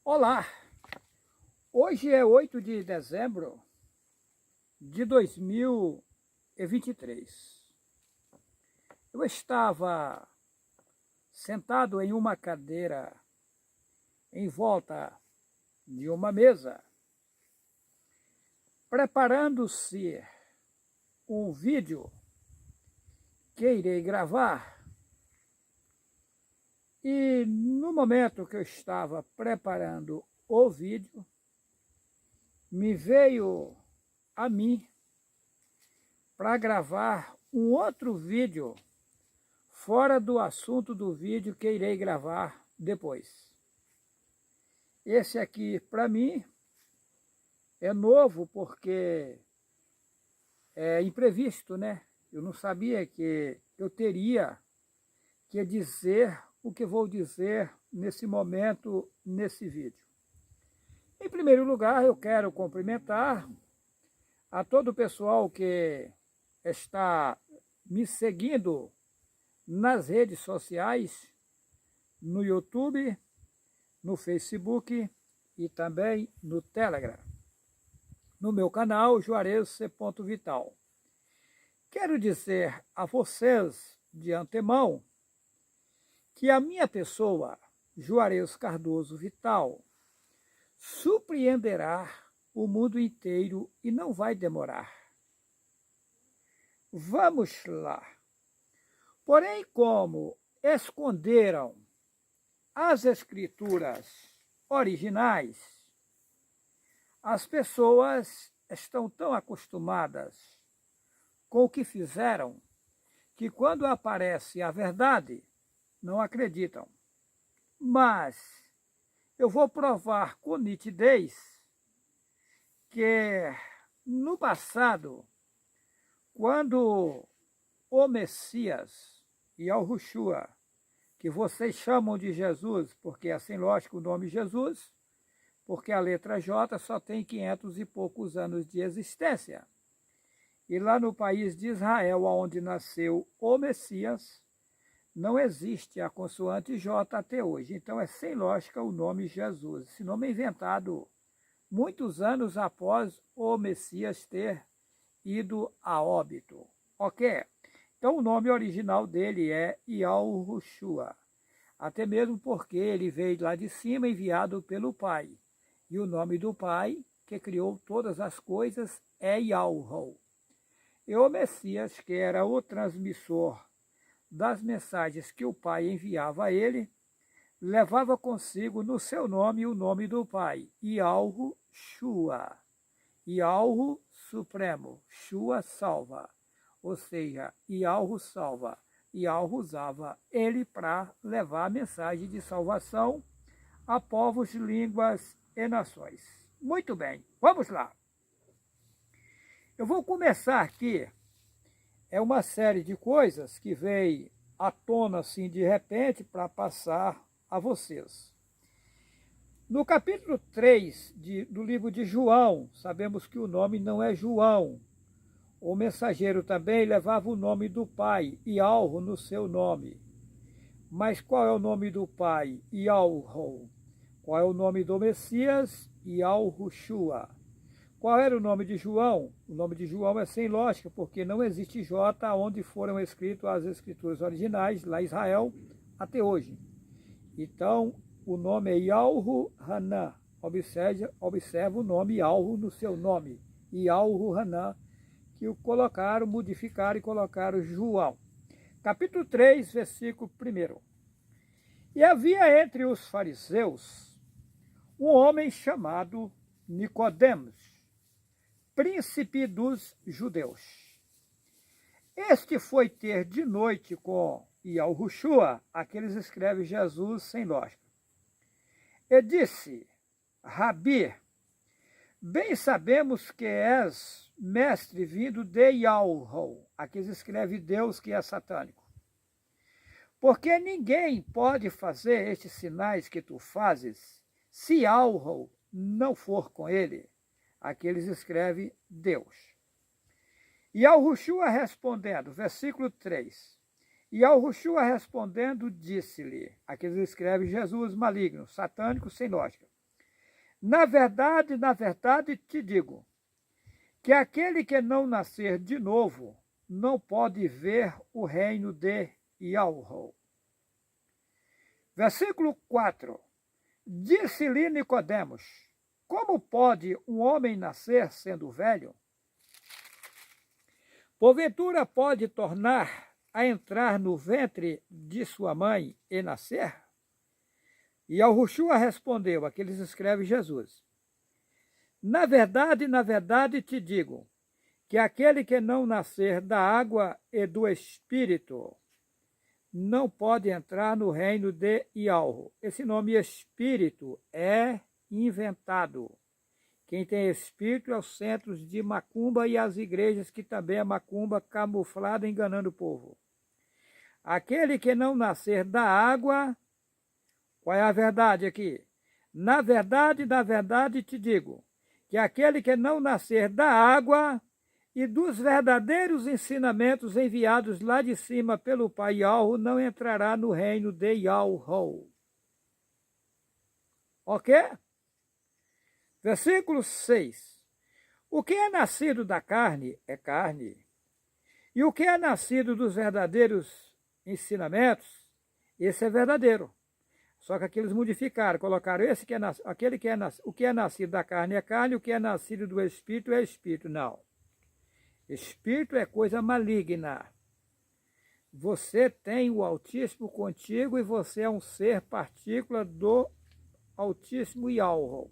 Olá, hoje é 8 de dezembro de 2023. Eu estava sentado em uma cadeira em volta de uma mesa, preparando-se um vídeo que irei gravar. E no momento que eu estava preparando o vídeo, me veio a mim para gravar um outro vídeo fora do assunto do vídeo que irei gravar depois. Esse aqui, para mim, é novo porque é imprevisto, né? Eu não sabia que eu teria que dizer o que vou dizer nesse momento, nesse vídeo. Em primeiro lugar, eu quero cumprimentar a todo o pessoal que está me seguindo nas redes sociais, no YouTube, no Facebook e também no Telegram, no meu canal Juarez C. Vital. Quero dizer a vocês de antemão que a minha pessoa, Juarez Cardoso Vital, surpreenderá o mundo inteiro e não vai demorar. Vamos lá. Porém, como esconderam as escrituras originais, as pessoas estão tão acostumadas com o que fizeram que quando aparece a verdade, não acreditam. Mas eu vou provar com nitidez que no passado, quando o Messias e Yahushua, que vocês chamam de Jesus, porque é assim lógico o nome Jesus, porque a letra J só tem 500 e poucos anos de existência. E lá no país de Israel, onde nasceu o Messias, não existe a consoante J até hoje. Então é sem lógica o nome Jesus. Esse nome é inventado muitos anos após o Messias ter ido a óbito. Ok? Então o nome original dele é Yahushua. Até mesmo porque ele veio lá de cima enviado pelo Pai. E o nome do Pai, que criou todas as coisas, é Yahu. E o Messias, que era o transmissor das mensagens que o Pai enviava a ele, levava consigo no seu nome o nome do Pai, Yahushua. Yahu Supremo, Shua salva, ou seja, Yahu salva. Yahu usava ele para levar a mensagem de salvação a povos, línguas e nações. Muito bem, vamos lá. Eu vou começar aqui. É uma série de coisas que veio à tona assim de repente para passar a vocês. No capítulo 3 do livro de João, sabemos que o nome não é João. O mensageiro também levava o nome do pai, Yahu, no seu nome. Mas qual é o nome do pai? Yahu. Qual é o nome do Messias? Yahushua. Qual era o nome de João? O nome de João é sem lógica, porque não existe J onde foram escritas as escrituras originais, lá em Israel, até hoje. Então, o nome é Yahu Hanan. Observa o nome Yahu no seu nome. Yahu Hanan, que o colocaram, modificaram e colocaram João. Capítulo 3, versículo 1. E havia entre os fariseus um homem chamado Nicodemos, príncipe dos judeus. Este foi ter de noite com Yahushua, aqueles escreve Jesus sem lógica. E disse, Rabi, bem sabemos que és mestre vindo de Yahu, aqueles escreve Deus que é satânico. Porque ninguém pode fazer estes sinais que tu fazes se Yahu não for com ele. Aqui eles escrevem Deus. E Yahushua respondendo, versículo 3. E Yahushua respondendo, disse-lhe, aqui eles escrevem Jesus maligno, satânico, sem lógica. na verdade te digo, que aquele que não nascer de novo não pode ver o reino de Yahweh. Versículo 4. Disse-lhe Nicodemos: como pode um homem nascer sendo velho? Porventura pode tornar a entrar no ventre de sua mãe e nascer? E Yahushua respondeu, aqui eles escrevem Jesus: na verdade te digo, que aquele que não nascer da água e do Espírito não pode entrar no reino de Yahweh. Esse nome Espírito é inventado. Quem tem Espírito é os centros de macumba e as igrejas que também é macumba camuflada enganando o povo. Aquele que não nascer da água, qual é a verdade aqui? Na verdade te digo, que aquele que não nascer da água e dos verdadeiros ensinamentos enviados lá de cima pelo Pai Yahweh não entrará no reino de Yahweh. Ok? Versículo 6. O que é nascido da carne é carne, e o que é nascido dos verdadeiros ensinamentos, esse é verdadeiro. Só que aqui eles modificaram, colocaram esse que é aquele que é o que é nascido da carne é carne, o que é nascido do Espírito é Espírito. Não. Espírito é coisa maligna. Você tem o Altíssimo contigo e você é um ser partícula do Altíssimo Yahweh.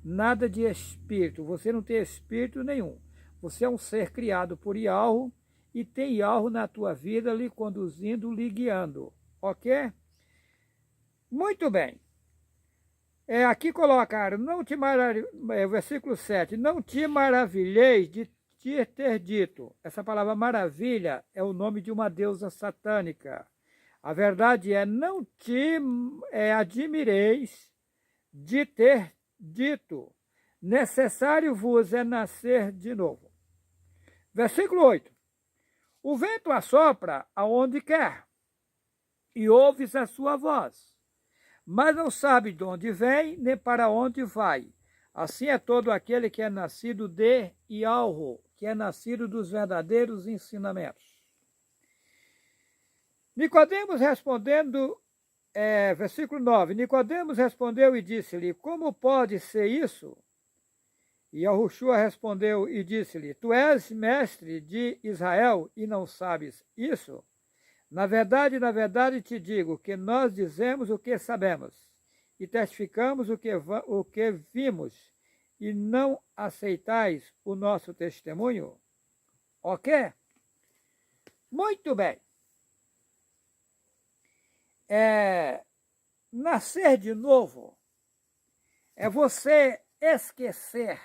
Nada de espírito. Você não tem espírito nenhum. Você é um ser criado por Yahweh e tem Yahweh na tua vida lhe conduzindo, lhe guiando. Ok? Muito bem. Aqui colocaram, versículo 7, não te maravilheis de te ter dito. Essa palavra maravilha é o nome de uma deusa satânica. A verdade é, não te admireis de ter dito, necessário vos é nascer de novo. Versículo 8, o vento assopra aonde quer, e ouves a sua voz, mas não sabe de onde vem, nem para onde vai. Assim é todo aquele que é nascido de Yahweh, que é nascido dos verdadeiros ensinamentos. Nicodemos respondendo, versículo 9, Nicodemos respondeu e disse-lhe, como pode ser isso? E Yahushua respondeu e disse-lhe, tu és mestre de Israel e não sabes isso? Na verdade te digo que nós dizemos o que sabemos e testificamos o que vimos e não aceitais o nosso testemunho? Ok? Muito bem. Nascer de novo é você esquecer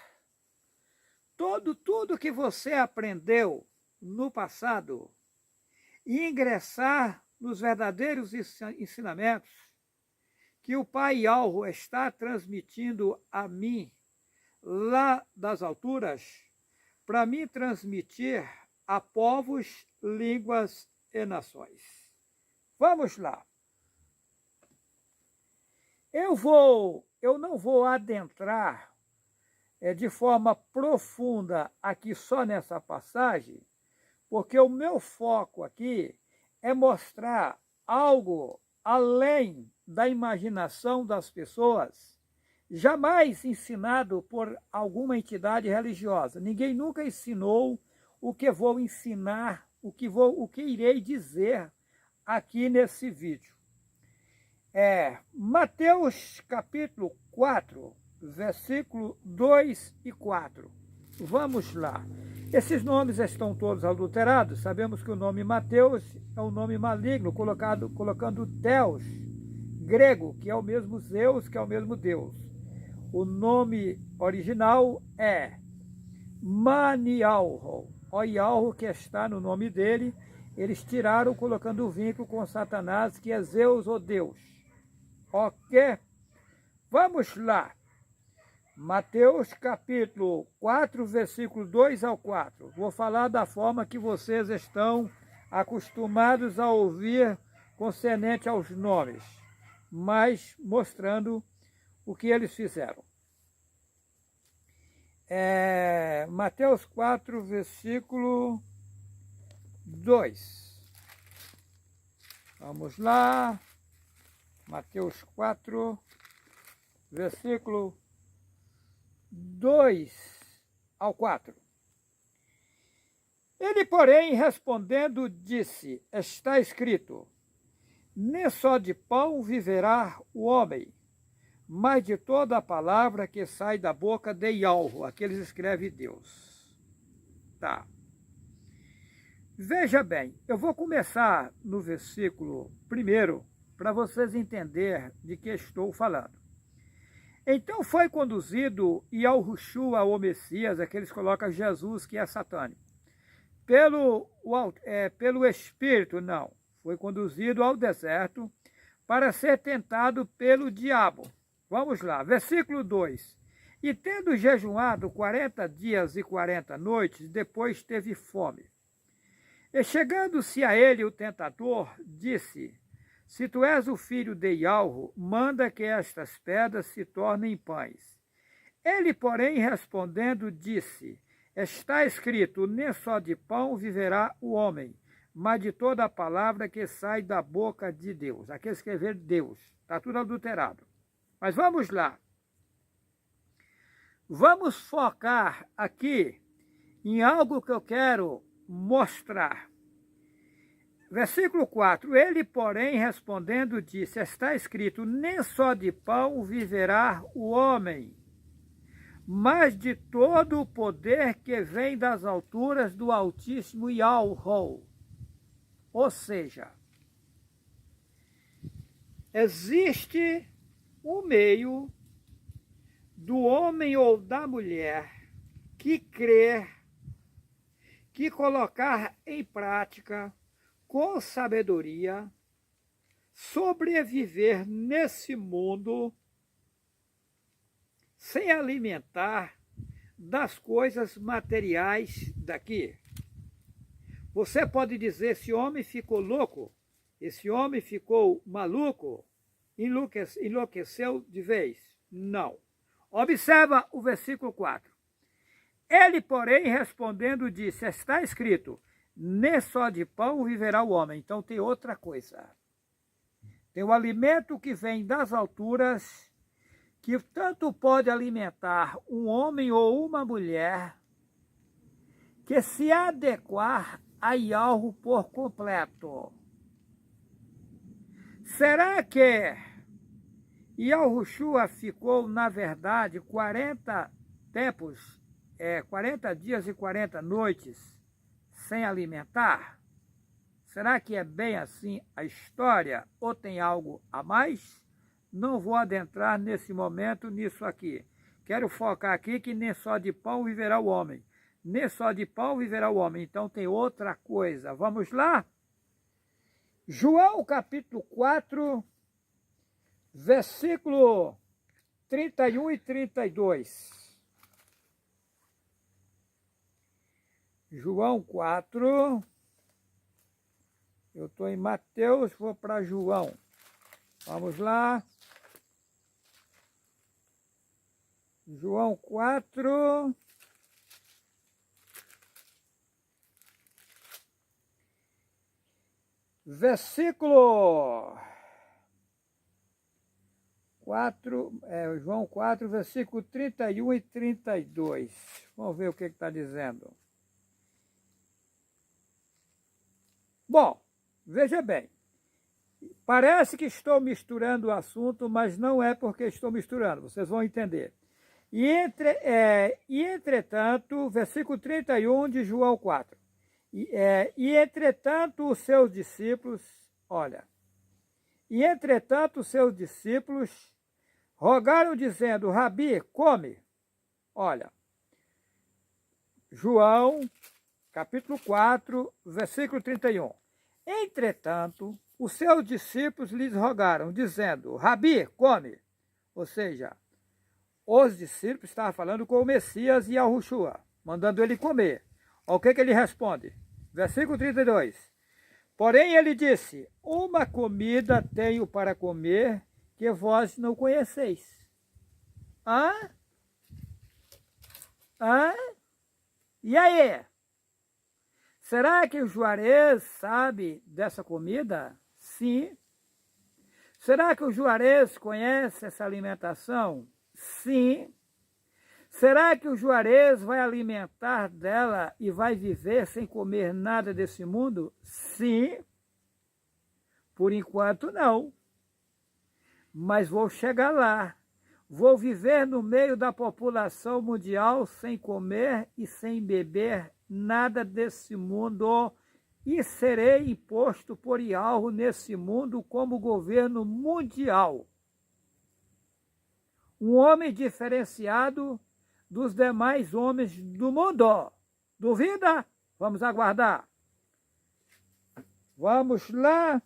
tudo que você aprendeu no passado e ingressar nos verdadeiros ensinamentos que o Pai Yahweh está transmitindo a mim lá das alturas, para me transmitir a povos, línguas e nações. Vamos lá. Eu não vou adentrar de forma profunda aqui só nessa passagem, porque o meu foco aqui é mostrar algo além da imaginação das pessoas, jamais ensinado por alguma entidade religiosa. Ninguém nunca ensinou o que vou ensinar, o que irei dizer aqui nesse vídeo. Mateus capítulo 4, versículo 2 e 4. Vamos lá. Esses nomes estão todos adulterados. Sabemos que o nome Mateus é um nome maligno, colocando Theos, grego, que é o mesmo Zeus, que é o mesmo Deus. O nome original é Manialho, o Yahweh que está no nome dele. Eles tiraram colocando o vínculo com Satanás, que é Zeus ou Deus. Ok? Vamos lá. Mateus capítulo 4, versículo 2 ao 4. Vou falar da forma que vocês estão acostumados a ouvir concernente aos nomes, mas mostrando o que eles fizeram. Mateus 4, versículo 2. Vamos lá. Mateus 4, versículo 2 ao 4. Ele, porém, respondendo, disse: está escrito, nem só de pão viverá o homem, mas de toda a palavra que sai da boca de Yahweh. Aqui eles escrevem Deus. Tá. Veja bem, eu vou começar no versículo 1 para vocês entenderem de que estou falando. Então foi conduzido Yahushua, o Messias, aqui eles colocam Jesus, que é satânico, pelo Espírito, não, foi conduzido ao deserto para ser tentado pelo diabo. Vamos lá, versículo 2. E tendo jejuado 40 dias e 40 noites, depois teve fome. E chegando-se a ele o tentador, disse: se tu és o filho de Yahweh, manda que estas pedras se tornem pães. Ele, porém, respondendo, disse: está escrito, nem só de pão viverá o homem, mas de toda a palavra que sai da boca de Deus. Aqui escrever Deus, está tudo adulterado. Mas vamos lá. Vamos focar aqui em algo que eu quero mostrar. Versículo 4. Ele, porém, respondendo, disse: está escrito, nem só de pão viverá o homem, mas de todo o poder que vem das alturas do Altíssimo Yahweh. Ou seja, existe um meio do homem ou da mulher que crer, que colocar em prática, com sabedoria, sobreviver nesse mundo sem alimentar das coisas materiais daqui. Você pode dizer, esse homem ficou louco, esse homem ficou maluco, enlouqueceu de vez. Não. Observa o versículo 4. Ele, porém, respondendo, disse: está escrito, nem só de pão viverá o homem. Então tem outra coisa. Tem o alimento que vem das alturas, que tanto pode alimentar um homem ou uma mulher, que se adequar a Yahweh por completo. Será que Yahushua ficou, na verdade, 40 tempos, 40 dias e 40 noites sem alimentar? Será que é bem assim a história ou tem algo a mais? Não vou adentrar nesse momento nisso aqui. Quero focar aqui que nem só de pão viverá o homem. Nem só de pão viverá o homem. Então tem outra coisa. Vamos lá? João capítulo 4, versículo 31 e 32. João 4. Eu estou em Mateus, vou para João. Vamos lá. João 4. Versículo 4, João 4, versículo 31 e 32. Vamos ver o que está dizendo. Bom, veja bem. Parece que estou misturando o assunto, mas não é porque estou misturando. Vocês vão entender. E entretanto, versículo 31 de João 4. Entretanto os seus discípulos, os seus discípulos rogaram dizendo: Rabi, come. Olha, João, capítulo 4, versículo 31. Entretanto, os seus discípulos lhes rogaram, dizendo: Rabi, come. Ou seja, os discípulos estavam falando com o Messias e Yahushua, mandando ele comer. O que ele responde? Versículo 32. Porém ele disse: uma comida tenho para comer que vós não conheceis. Hã? E aí? Será que o Juarez sabe dessa comida? Sim. Será que o Juarez conhece essa alimentação? Sim. Será que o Juarez vai alimentar dela e vai viver sem comer nada desse mundo? Sim. Por enquanto, não. Mas vou chegar lá. Vou viver no meio da população mundial sem comer e sem beber nada desse mundo e serei imposto por Ialro nesse mundo como governo mundial. Um homem diferenciado dos demais homens do mundo. Duvida? Vamos aguardar. Vamos lá.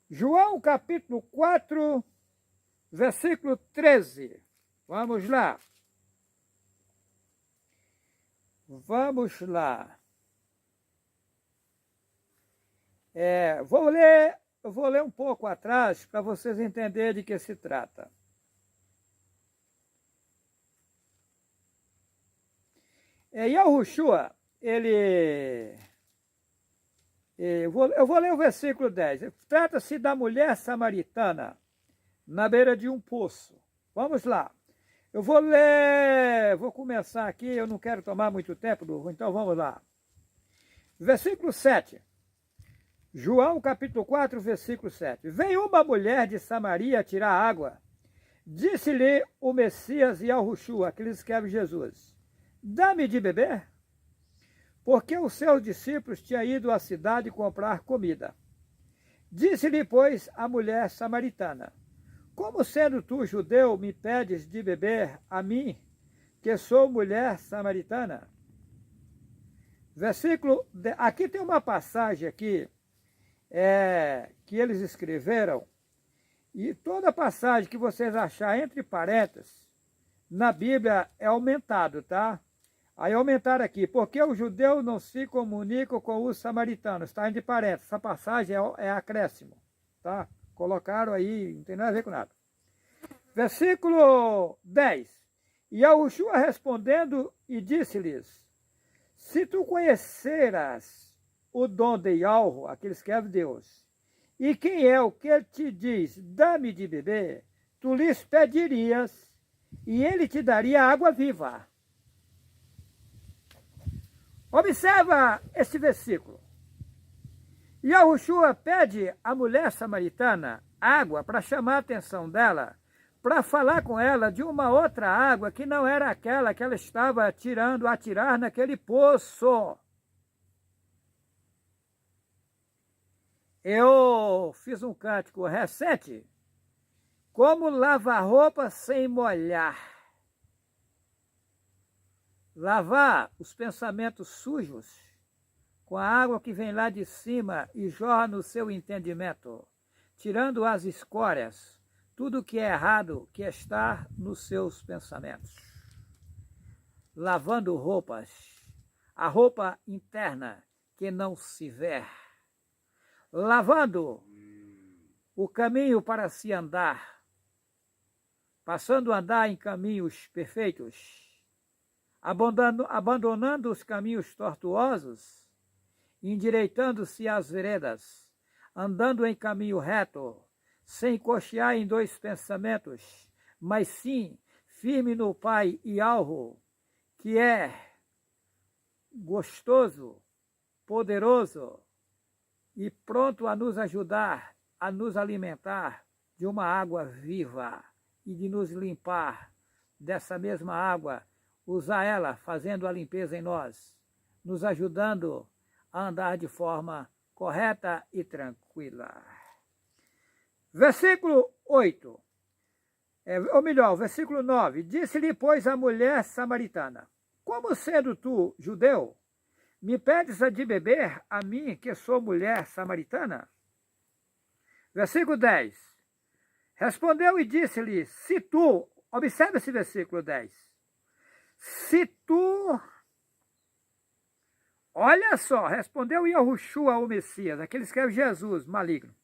João capítulo 4, versículo 13. Vamos lá. Vamos lá. Vou ler um pouco atrás para vocês entenderem de que se trata. Yahushua, eu vou ler o versículo 10. Trata-se da mulher samaritana na beira de um poço. Vamos lá. Eu vou começar aqui, eu não quero tomar muito tempo, então vamos lá. Versículo 7. João capítulo 4, versículo 7. Veio uma mulher de Samaria tirar água. Disse-lhe o Messias e Yahushua, que lhe escreve Jesus: dá-me de beber? Porque os seus discípulos tinham ido à cidade comprar comida. Disse-lhe, pois, a mulher samaritana: como sendo tu judeu, me pedes de beber a mim, que sou mulher samaritana? Aqui tem uma passagem aqui, que eles escreveram, e toda passagem que vocês acharem entre parênteses, na Bíblia é aumentado, tá? Aí aumentaram aqui, porque os judeus não se comunicam com os samaritanos, está entre parênteses, essa passagem é acréscimo, tá? Colocaram aí, não tem nada a ver com nada. Versículo 10. E Yahushua respondendo e disse-lhes: se tu conheceras o dom de Ialro, aquele que escreve Deus, e quem é o que te diz, dá-me de beber, tu lhes pedirias, e ele te daria água viva. Observa esse versículo. Yahushua pede à mulher samaritana água para chamar a atenção dela, para falar com ela de uma outra água que não era aquela que ela estava a tirar naquele poço. Eu fiz um cântico recente, como lavar roupa sem molhar. Lavar os pensamentos sujos com a água que vem lá de cima e jorra no seu entendimento, tirando as escórias, tudo que é errado que está nos seus pensamentos. Lavando roupas, a roupa interna que não se vê. Lavando o caminho para se andar, passando a andar em caminhos perfeitos, abandonando os caminhos tortuosos, endireitando-se às veredas, andando em caminho reto, sem cochear em dois pensamentos, mas sim firme no Pai Ialro, que é gostoso, poderoso e pronto a nos ajudar, a nos alimentar de uma água viva e de nos limpar dessa mesma água, usar ela fazendo a limpeza em nós, nos ajudando a andar de forma correta e tranquila. Versículo 8, ou melhor, versículo 9. Disse-lhe, pois, a mulher samaritana: como sendo tu, judeu, me pedes de beber a mim, que sou mulher samaritana? Versículo 10. Respondeu e disse-lhe: se tu, observe esse versículo 10, se tu, olha só, respondeu Yahushua, o Messias, aquele que escreve Jesus, maligno.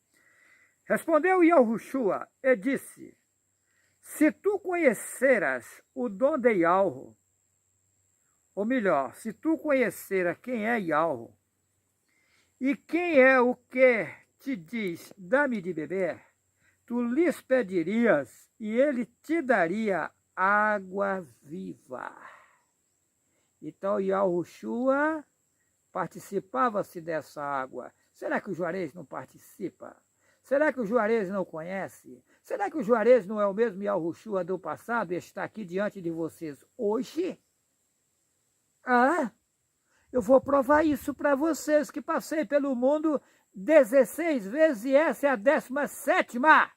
Respondeu Yahushua e disse: se tu conheceras o dom de Ialro, ou melhor, se tu conhecera quem é Yahweh, e quem é o que te diz, dá-me de beber, tu lhes pedirias, e ele te daria água viva. Então, Yahushua participava-se dessa água. Será que o Juarez não participa? Será que o Juarez não conhece? Será que o Juarez não é o mesmo Yahushua do passado e está aqui diante de vocês hoje? Ah, eu vou provar isso para vocês, que passei pelo mundo 16 vezes e essa é a 17ª.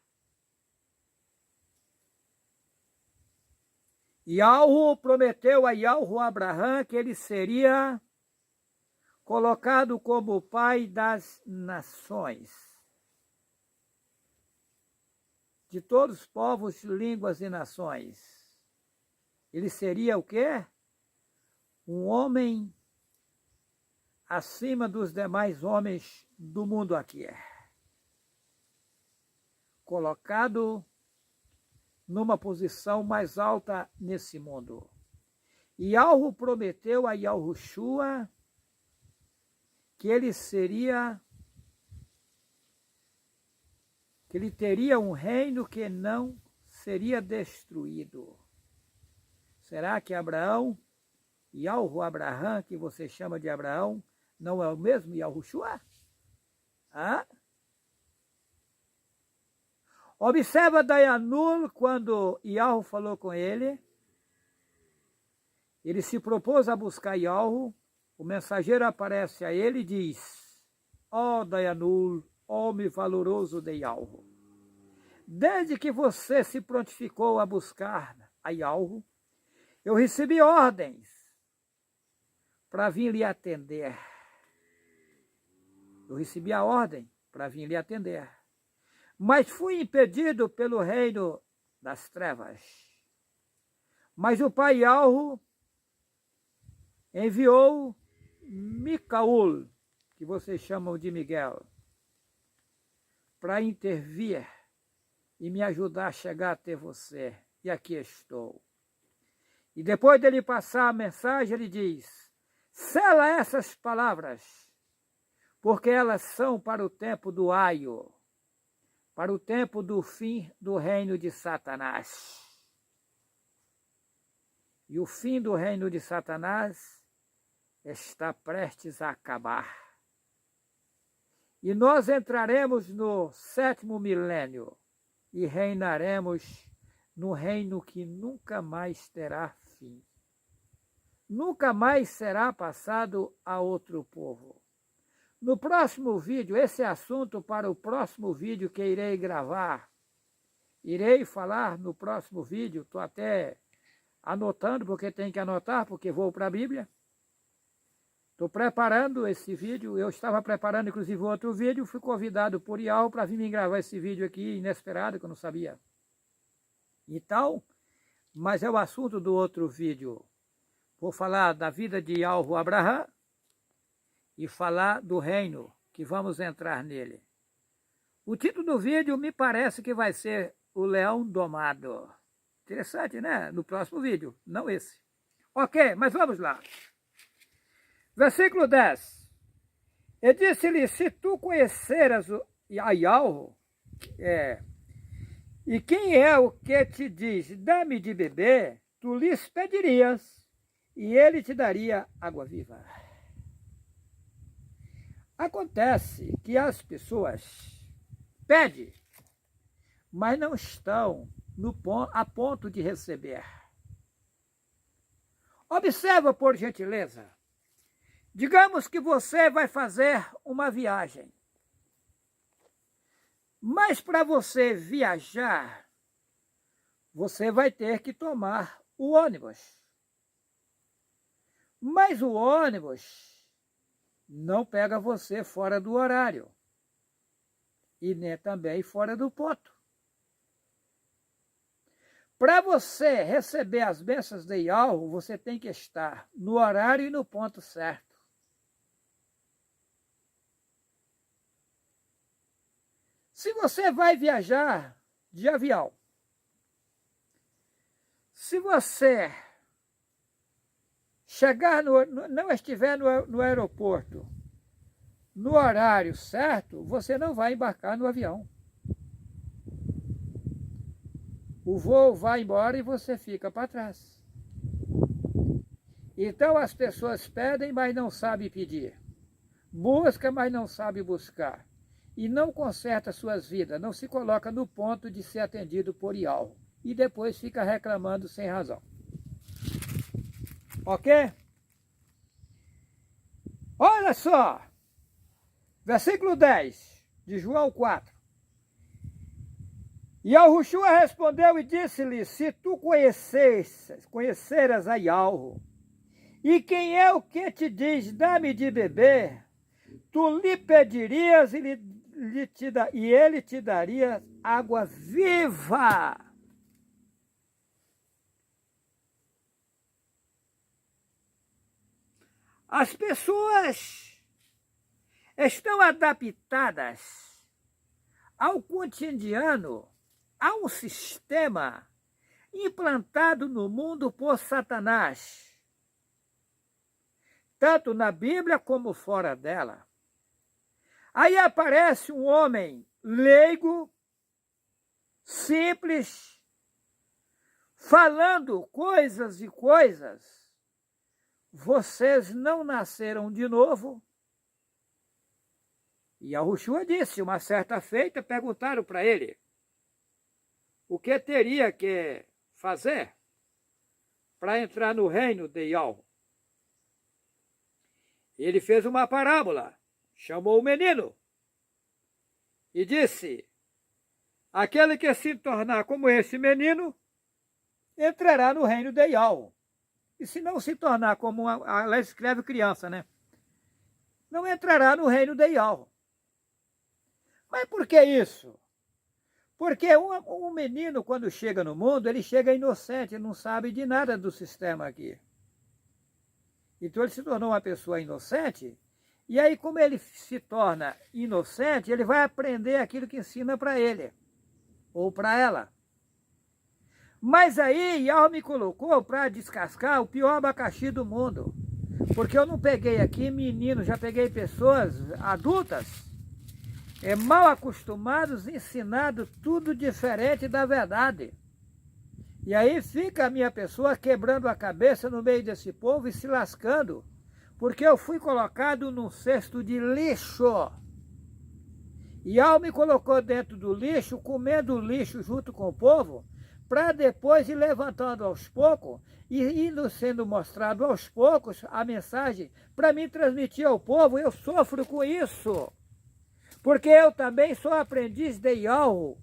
Yahweh prometeu a Yahweh Abraão que ele seria colocado como o pai das nações, de todos os povos, línguas e nações. Ele seria o quê? Um homem acima dos demais homens do mundo aqui. Colocado numa posição mais alta nesse mundo. E Yahweh prometeu a Yahushua que ele teria um reino que não seria destruído. Será que Abraão, Yahweh Abraão, que você chama de Abraão, não é o mesmo Yahushua? Hã? Observa Dayanul, quando Yahweh falou com ele, ele se propôs a buscar Yahweh, o mensageiro aparece a ele e diz, ó Dayanul, homem valoroso de Yahweh, desde que você se prontificou a buscar a Yahweh, eu recebi ordens para vir lhe atender. Eu recebi a ordem para vir lhe atender. Mas fui impedido pelo reino das trevas. Mas o pai Yahweh enviou Micaul, que vocês chamam de Miguel, para intervir e me ajudar a chegar até você. E aqui estou. E depois dele passar a mensagem, ele diz, sela essas palavras, porque elas são para o tempo do aio, para o tempo do fim do reino de Satanás. E o fim do reino de Satanás está prestes a acabar. E nós entraremos no 7º milênio e reinaremos no reino que nunca mais terá fim. Nunca mais será passado a outro povo. No próximo vídeo, esse é assunto para o próximo vídeo que irei gravar. Irei falar no próximo vídeo, estou até anotando, porque tem que anotar, porque vou para a Bíblia. Estou preparando esse vídeo, eu estava preparando inclusive outro vídeo, fui convidado por Yahweh para vir me gravar esse vídeo aqui, inesperado, que eu não sabia. E tal, mas é o assunto do outro vídeo. Vou falar da vida de Yahweh Abraão e falar do reino, que vamos entrar nele. O título do vídeo me parece que vai ser O Leão Domado. Interessante, né? No próximo vídeo, não esse. Ok, mas vamos lá. Versículo 10. E disse-lhe, se tu conheceras a Yahweh, e quem é o que te diz, dá-me de beber, tu lhes pedirias, e ele te daria água viva. Acontece que as pessoas pedem, mas não estão a ponto de receber. Observa, por gentileza. Digamos que você vai fazer uma viagem. Mas para você viajar, você vai ter que tomar o ônibus. Mas o ônibus não pega você fora do horário. E nem também fora do ponto. Para você receber as bênçãos de Yahweh, você tem que estar no horário e no ponto certo. Se você vai viajar de avião, se você não estiver no aeroporto no horário certo, você não vai embarcar no avião. O voo vai embora e você fica para trás. Então as pessoas pedem, mas não sabem pedir. Busca, mas não sabe buscar. E não conserta suas vidas, não se coloca no ponto de ser atendido por algo. E depois fica reclamando sem razão. Ok? Olha só! Versículo 10 de João 4. E Yahushua respondeu e disse-lhe, se tu conheceras a Yahweh, e quem é o que te diz, dá-me de beber, tu lhe pedirias e ele te daria água viva. As pessoas estão adaptadas ao cotidiano, a um sistema implantado no mundo por Satanás, tanto na Bíblia como fora dela. Aí aparece um homem leigo, simples, falando coisas e coisas. Vocês não nasceram de novo? E Yahushua disse, uma certa feita, perguntaram para ele o que teria que fazer para entrar no reino de Yahweh. Ele fez uma parábola, chamou o menino e disse, aquele que se tornar como esse menino, entrará no reino de Yahweh. E se não se tornar como, ela escreve criança, né? Não entrará no reino de Yahweh. Mas por que isso? Porque um menino, quando chega no mundo, ele chega inocente, não sabe de nada do sistema aqui. Então ele se tornou uma pessoa inocente, e aí como ele se torna inocente, ele vai aprender aquilo que ensina para ele, ou para ela. Mas aí Yahweh me colocou para descascar o pior abacaxi do mundo. Porque eu não peguei aqui meninos, já peguei pessoas adultas, mal acostumados, ensinados tudo diferente da verdade. E aí fica a minha pessoa quebrando a cabeça no meio desse povo e se lascando, porque eu fui colocado num cesto de lixo. E Yahweh me colocou dentro do lixo, comendo o lixo junto com o povo, para depois ir levantando aos poucos e indo sendo mostrado aos poucos a mensagem para me transmitir ao povo. Eu sofro com isso, porque eu também sou aprendiz de Yahweh.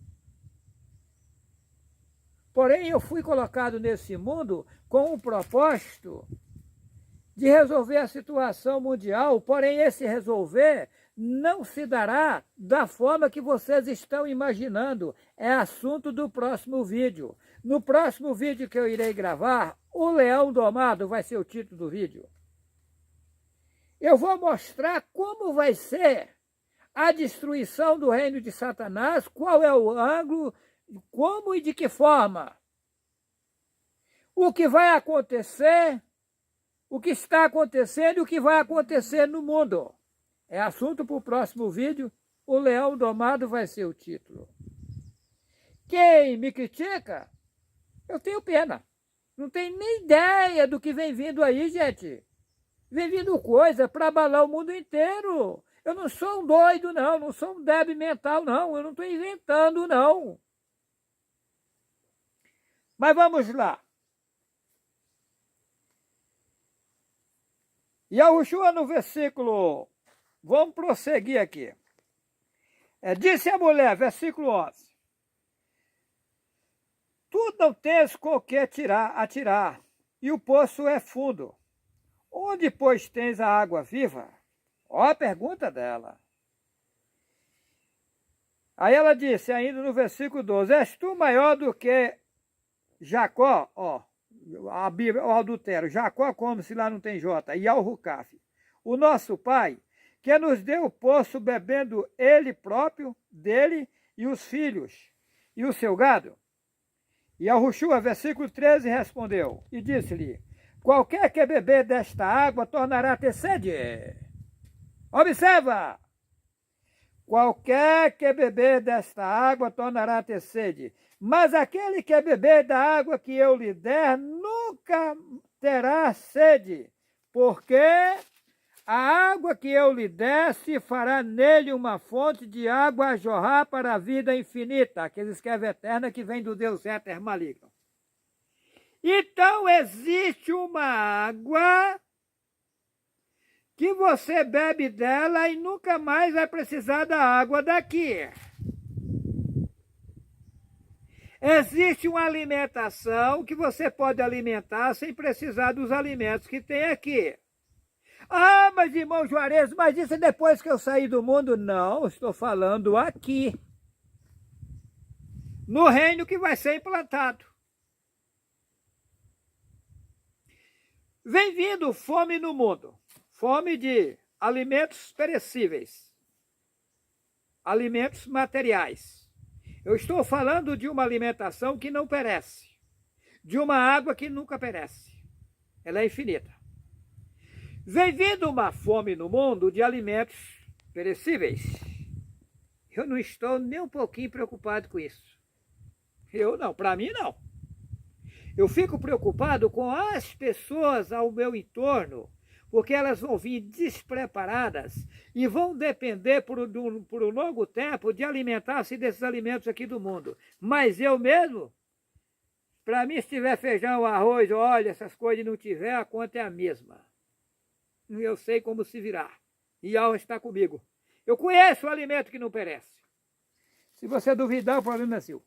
Porém, eu fui colocado nesse mundo com um propósito de resolver a situação mundial, porém esse resolver não se dará da forma que vocês estão imaginando. É assunto do próximo vídeo. No próximo vídeo que eu irei gravar, o Leão Domado vai ser o título do vídeo. Eu vou mostrar como vai ser a destruição do reino de Satanás, qual é o ângulo, como e de que forma. O que vai acontecer, o que está acontecendo e o que vai acontecer no mundo. É assunto para o próximo vídeo. O Leão Domado vai ser o título. Quem me critica, eu tenho pena. Não tem nem ideia do que vem vindo aí, gente. Vem vindo coisa para abalar o mundo inteiro. Eu não sou um doido, não. Não sou um débil mental, não. Eu não estou inventando, não. Mas vamos lá. Yahushua no versículo... Vamos prosseguir aqui. Disse a mulher, versículo 11. Tu não tens com que atirar, e o poço é fundo. Onde, pois, tens a água viva? Ó a pergunta dela. Aí ela disse, ainda no versículo 12, és tu maior do que Jacó? Ó, a Bíblia, o adultério. Jacó, como se lá não tem J, e Al-Rucaf. O nosso pai, que nos deu o poço, bebendo ele próprio, dele e os filhos, e o seu gado. E Yahushua, versículo 13, respondeu, e disse-lhe, Qualquer que beber desta água tornará a ter sede. Observa! Qualquer que beber desta água tornará a ter sede. Mas aquele que beber da água que eu lhe der nunca terá sede, porque a água que eu lhe der se fará nele uma fonte de água a jorrar para a vida infinita, aquele escreve eterna que vem do Deus éter maligno. Então existe uma água que você bebe dela e nunca mais vai precisar da água daqui. Existe uma alimentação que você pode alimentar sem precisar dos alimentos que tem aqui. Ah, mas irmão Juarez, mas isso é depois que eu saí do mundo? Não, estou falando aqui. No reino que vai ser implantado. Vem vindo fome no mundo. Fome de alimentos perecíveis. Alimentos materiais. Eu estou falando de uma alimentação que não perece. De uma água que nunca perece. Ela é infinita. Vem vindo uma fome no mundo de alimentos perecíveis. Eu não estou nem um pouquinho preocupado com isso. Eu não, para mim não. Eu fico preocupado com as pessoas ao meu entorno, porque elas vão vir despreparadas e vão depender por um longo tempo de alimentar-se desses alimentos aqui do mundo. Mas eu mesmo, para mim, se tiver feijão, arroz, óleo, essas coisas e não tiver, a conta é a mesma. Eu sei como se virar. E Yahweh está comigo. Eu conheço o alimento que não perece. Se você duvidar, o problema é seu.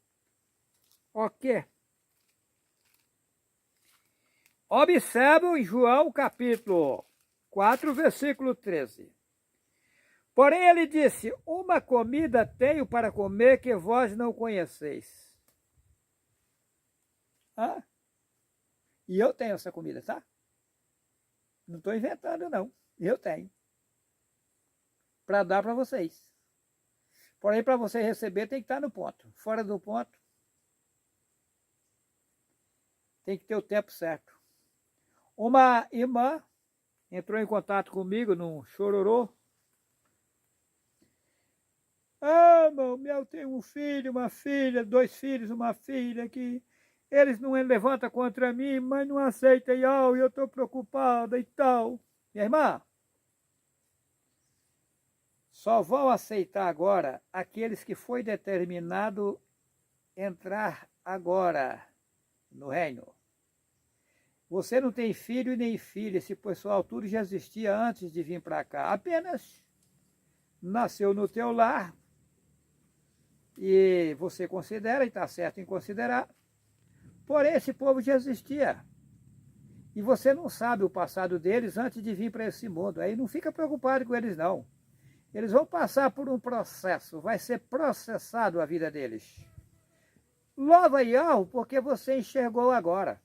Ok. Observam em João capítulo 4, versículo 13. Porém ele disse, uma comida tenho para comer que vós não conheceis. Ah? E eu tenho essa comida, tá? Não estou inventando, não. Eu tenho. Para dar para vocês. Porém, para você receber, tem que estar no ponto. Fora do ponto, tem que ter o tempo certo. Uma irmã entrou em contato comigo num chororô. Ah, irmão, eu tenho um filho, uma filha, 2 filhos, uma filha que eles não levantam contra mim, mas não aceitam e eu estou preocupada e tal. Minha irmã, só vão aceitar agora aqueles que foi determinado entrar agora no reino. Você não tem filho nem filha, esse pessoal tudo já existia antes de vir para cá. Apenas nasceu no teu lar e você considera, e está certo em considerar, porém esse povo já existia. E você não sabe o passado deles antes de vir para esse mundo. Aí não fica preocupado com eles, não. Eles vão passar por um processo, vai ser processado a vida deles. Louva Yahweh porque você enxergou agora.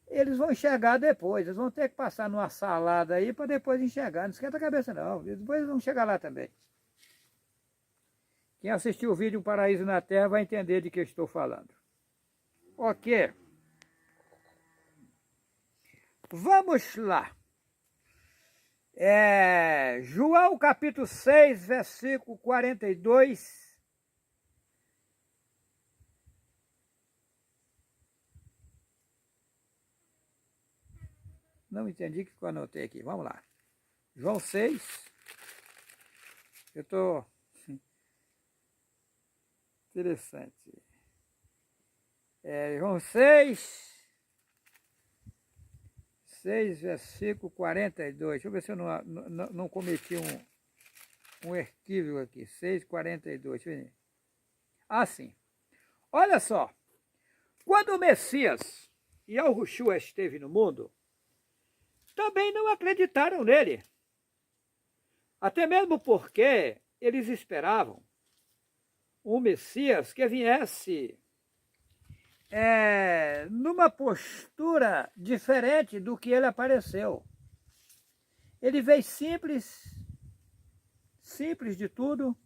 Eles vão enxergar depois, eles vão ter que passar numa salada aí para depois enxergar. Não esquenta a cabeça não, depois eles vão chegar lá também. Quem assistiu o vídeo Um Paraíso na Terra vai entender de que eu estou falando. Ok. Vamos lá. João capítulo 6, versículo 42. Não entendi o que eu anotei aqui. Vamos lá. João 6. Eu estou... Interessante. João 6, versículo 42. Deixa eu ver se eu não cometi um equívoco aqui. 6, 42. Deixa eu ver. Assim. Olha só. Quando o Messias e Yahushua esteve no mundo, também não acreditaram nele. Até mesmo porque eles esperavam um Messias que viesse numa postura diferente do que ele apareceu. Ele veio simples de tudo,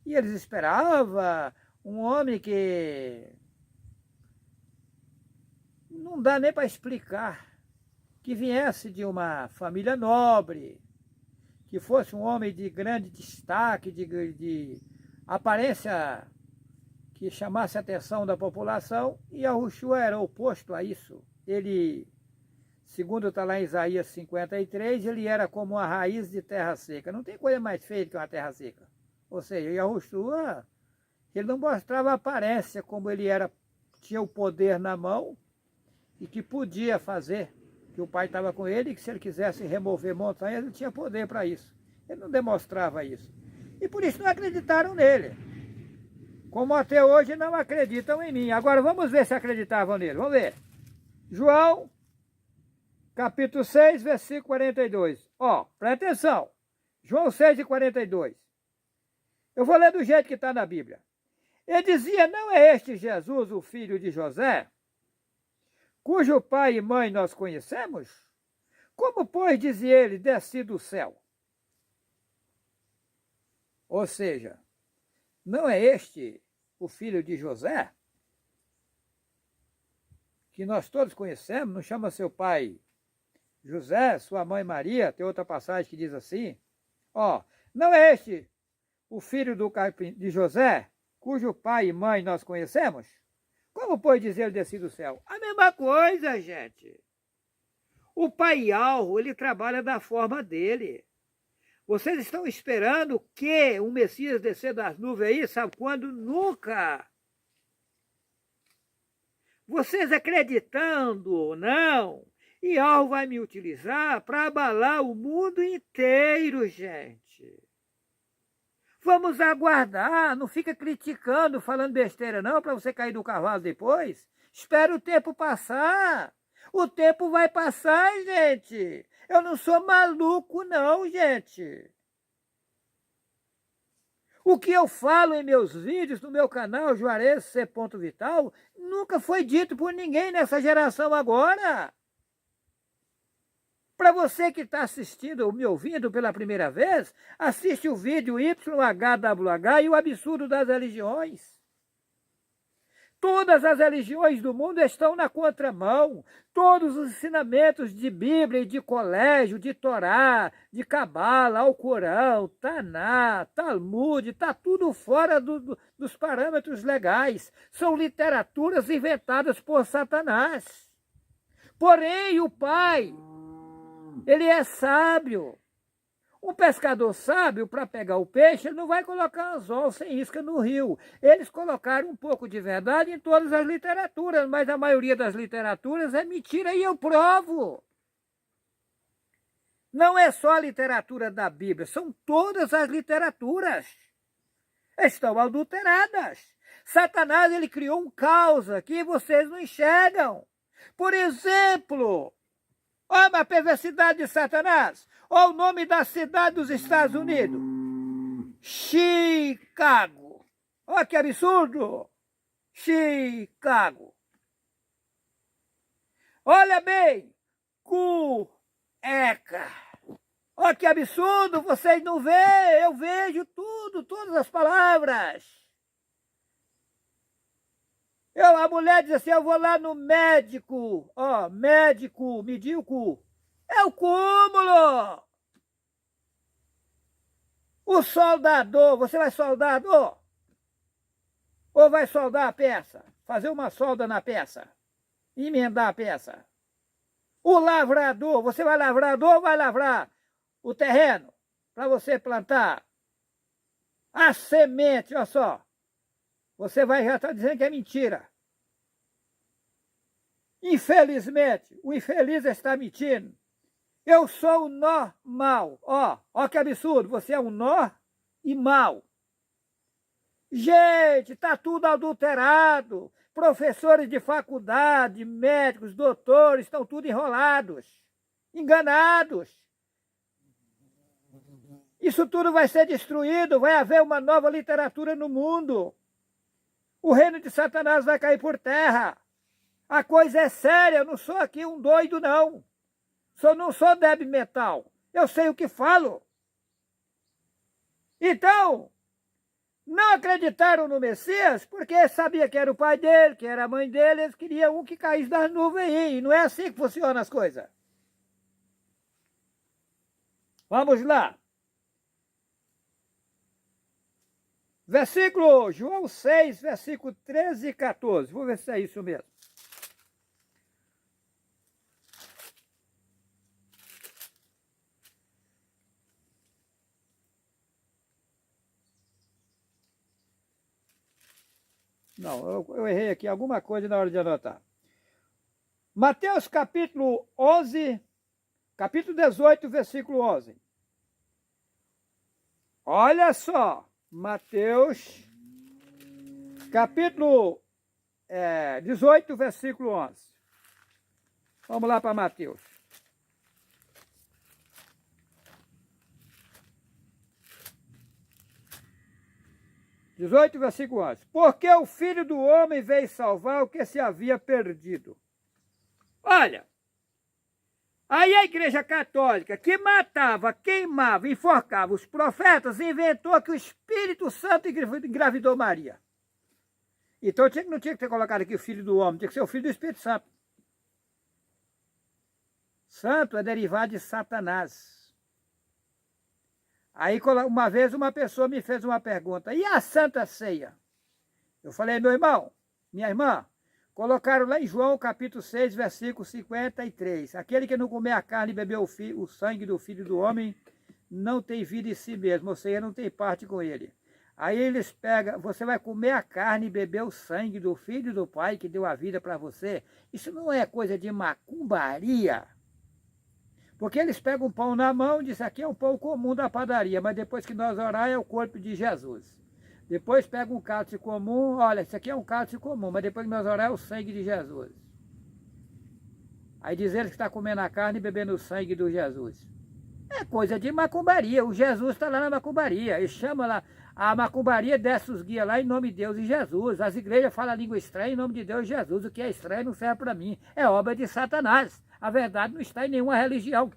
e eles esperavam um homem que não dá nem para explicar, que viesse de uma família nobre, que fosse um homem de grande destaque, de aparência que chamasse a atenção da população, e Yahushua era oposto a isso. Ele, segundo está lá em Isaías 53, ele era como uma raiz de terra seca. Não tem coisa mais feia que uma terra seca. Ou seja, Yahushua, ele não mostrava a aparência como ele era, tinha o poder na mão e que podia fazer, que o pai estava com ele e que se ele quisesse remover montanhas, ele tinha poder para isso. Ele não demonstrava isso. E por isso não acreditaram nele. Como até hoje não acreditam em mim. Agora vamos ver se acreditavam nele. Vamos ver. João, capítulo 6, versículo 42. Ó, presta atenção. João 6 e 42. Eu vou ler do jeito que está na Bíblia. Ele dizia, não é este Jesus, o filho de José, cujo pai e mãe nós conhecemos? Como, pois, dizia ele, desci do céu? Ou seja, não é este o filho de José? Que nós todos conhecemos, não chama seu pai José, sua mãe Maria, tem outra passagem que diz assim, ó, não é este o filho de José, cujo pai e mãe nós conhecemos? Como pode dizer ele desci do céu? A mesma coisa, gente. O pai Yahweh, ele trabalha da forma dele. Vocês estão esperando que o Messias descer das nuvens aí, sabe quando? Nunca. Vocês acreditando ou não, Yahweh vai me utilizar para abalar o mundo inteiro, gente. Vamos aguardar, não fica criticando, falando besteira não, para você cair do cavalo depois. Espera o tempo passar. O tempo vai passar, gente. Eu não sou maluco não, gente. O que eu falo em meus vídeos, no meu canal Juarez C. Vital, nunca foi dito por ninguém nessa geração agora. Para você que está assistindo ou me ouvindo pela primeira vez, assiste o vídeo YHWH e o absurdo das religiões. Todas as religiões do mundo estão na contramão. Todos os ensinamentos de Bíblia e de colégio, de Torá, de Cabala, Alcorão, Taná, Talmud, está tudo fora dos parâmetros legais. São literaturas inventadas por Satanás. Porém, o Pai, ele é sábio. Um pescador sábio, para pegar o peixe, ele não vai colocar anzol sem isca no rio. Eles colocaram um pouco de verdade em todas as literaturas, mas a maioria das literaturas é mentira e eu provo. Não é só a literatura da Bíblia, são todas as literaturas. Estão adulteradas. Satanás, ele criou um caos que vocês não enxergam. Por exemplo, olha a perversidade de Satanás. Olha o nome da cidade dos Estados Unidos. Chicago. Olha que absurdo. Chicago. Olha bem. Cueca. Olha que absurdo. Vocês não veem. Eu vejo tudo, todas as palavras. A mulher diz assim, eu vou lá no médico. Ó, médico, medir o cu. É o cúmulo! O soldador, você vai soldador? Ou vai soldar a peça? Fazer uma solda na peça? Emendar a peça? O lavrador, você vai lavrador ou vai lavrar o terreno para você plantar? A semente, olha só. Você vai já estar dizendo que é mentira. Infelizmente, o infeliz está mentindo. Eu sou o normal. Ó que absurdo, você é um nó e mal. Gente, está tudo adulterado. Professores de faculdade, médicos, doutores, estão tudo enrolados, enganados. Isso tudo vai ser destruído, vai haver uma nova literatura no mundo. O reino de Satanás vai cair por terra. A coisa é séria, eu não sou aqui um doido, não. Não sou débil mental. Eu sei o que falo. Então, Não acreditaram no Messias porque sabia que era o pai dele, que era a mãe dele, eles queriam um que caísse das nuvens e não é assim que funcionam as coisas. Vamos lá. Versículo, João 6, versículo 13 e 14. Vou ver se é isso mesmo. Não, eu errei aqui alguma coisa na hora de anotar. Mateus capítulo 11, capítulo 18, versículo 11. Olha só, Mateus capítulo 18, versículo 11. Vamos lá para Mateus. Versículo 11. Porque o Filho do Homem veio salvar o que se havia perdido. Olha, aí a Igreja Católica, que matava, queimava, enforcava os profetas, inventou que o Espírito Santo engravidou Maria. Então não tinha que ter colocado aqui o Filho do Homem, tinha que ser o Filho do Espírito Santo. Santo é derivado de Satanás. Aí uma vez uma pessoa me fez uma pergunta, e a Santa Ceia? Eu falei, meu irmão, minha irmã, colocaram lá em João capítulo 6, versículo 53. Aquele que não comer a carne e beber o sangue do Filho do Homem não tem vida em si mesmo, ou seja, não tem parte com ele. Aí eles pegam, você vai comer a carne e beber o sangue do Filho do Pai que deu a vida para você. Isso não é coisa de macumbaria. Porque eles pegam um pão na mão e dizem, aqui é um pão comum da padaria, mas depois que nós orar é o corpo de Jesus. Depois pegam um cálice comum, olha, isso aqui é um cálice comum, mas depois que nós orar é o sangue de Jesus. Aí diz eles que está comendo a carne e bebendo o sangue do Jesus. É coisa de macumbaria, o Jesus está lá na macumbaria, ele chama lá, a macumbaria desce os guias lá em nome de Deus e Jesus. As igrejas falam a língua estranha em nome de Deus e Jesus, o que é estranho não serve para mim, é obra de Satanás. A verdade não está em nenhuma religião.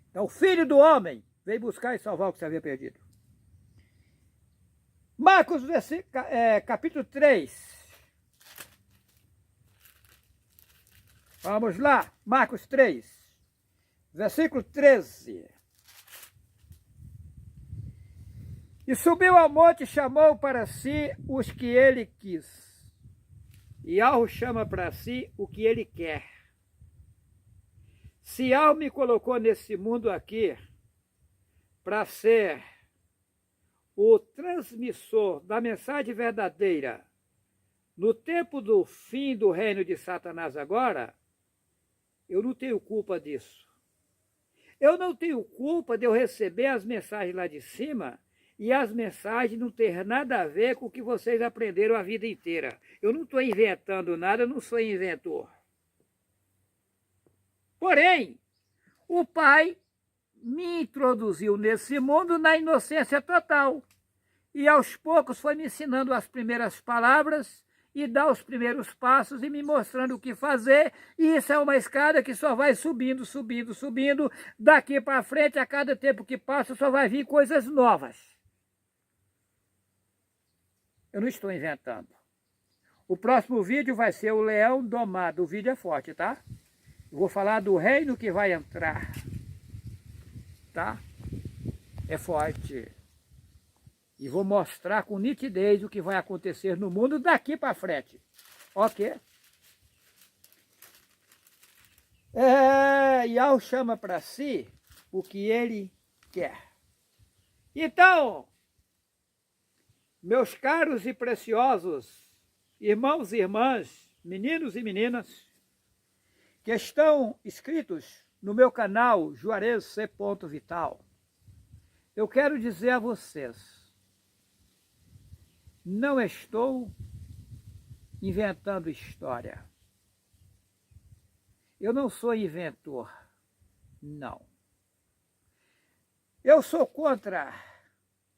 Então, o Filho do Homem veio buscar e salvar o que se havia perdido. Marcos, capítulo 3. Vamos lá, Marcos 3, versículo 13. E subiu ao monte e chamou para si os que ele quis. E Alro chama para si o que ele quer. Se Alro me colocou nesse mundo aqui para ser o transmissor da mensagem verdadeira no tempo do fim do reino de Satanás agora, eu não tenho culpa disso. Eu não tenho culpa de eu receber as mensagens lá de cima e as mensagens não ter nada a ver com o que vocês aprenderam a vida inteira. Eu não estou inventando nada, eu não sou inventor. Porém, o Pai me introduziu nesse mundo na inocência total. E aos poucos foi me ensinando as primeiras palavras e dar os primeiros passos e me mostrando o que fazer. E isso é uma escada que só vai subindo, subindo, subindo. Daqui para frente, a cada tempo que passa, só vai vir coisas novas. Eu não estou inventando. O próximo vídeo vai ser o leão domado. O vídeo é forte, tá? Eu vou falar do reino que vai entrar. Tá? É forte. E vou mostrar com nitidez o que vai acontecer no mundo daqui para frente. Ok? Yahweh chama para si o que ele quer. Então, meus caros e preciosos irmãos e irmãs, meninos e meninas, que estão inscritos no meu canal Juarez C. Vital, eu quero dizer a vocês, não estou inventando história. Eu não sou inventor, não. Eu sou contra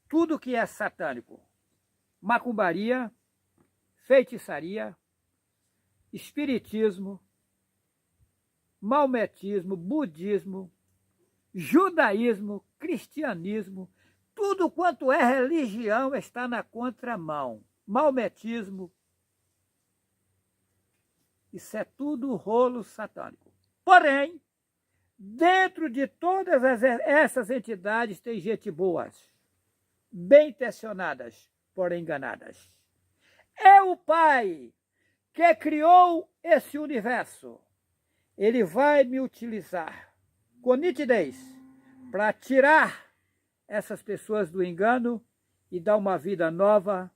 tudo que é satânico. Macumbaria, feitiçaria, espiritismo, maometismo, budismo, judaísmo, cristianismo, tudo quanto é religião está na contramão. Maometismo, isso é tudo rolo satânico. Porém, dentro de todas essas entidades tem gente boas, bem intencionadas, porém enganadas. É o Pai que criou esse universo. Ele vai me utilizar com nitidez para tirar essas pessoas do engano e dar uma vida nova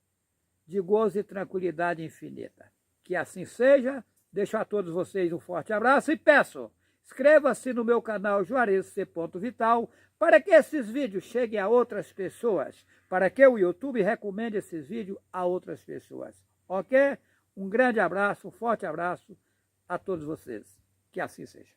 de gozo e tranquilidade infinita. Que assim seja. Deixo a todos vocês um forte abraço e peço, inscreva-se no meu canal Juarez C. Vital para que esses vídeos cheguem a outras pessoas, para que o YouTube recomende esses vídeos a outras pessoas. Ok? Um grande abraço, um forte abraço a todos vocês. Que assim seja.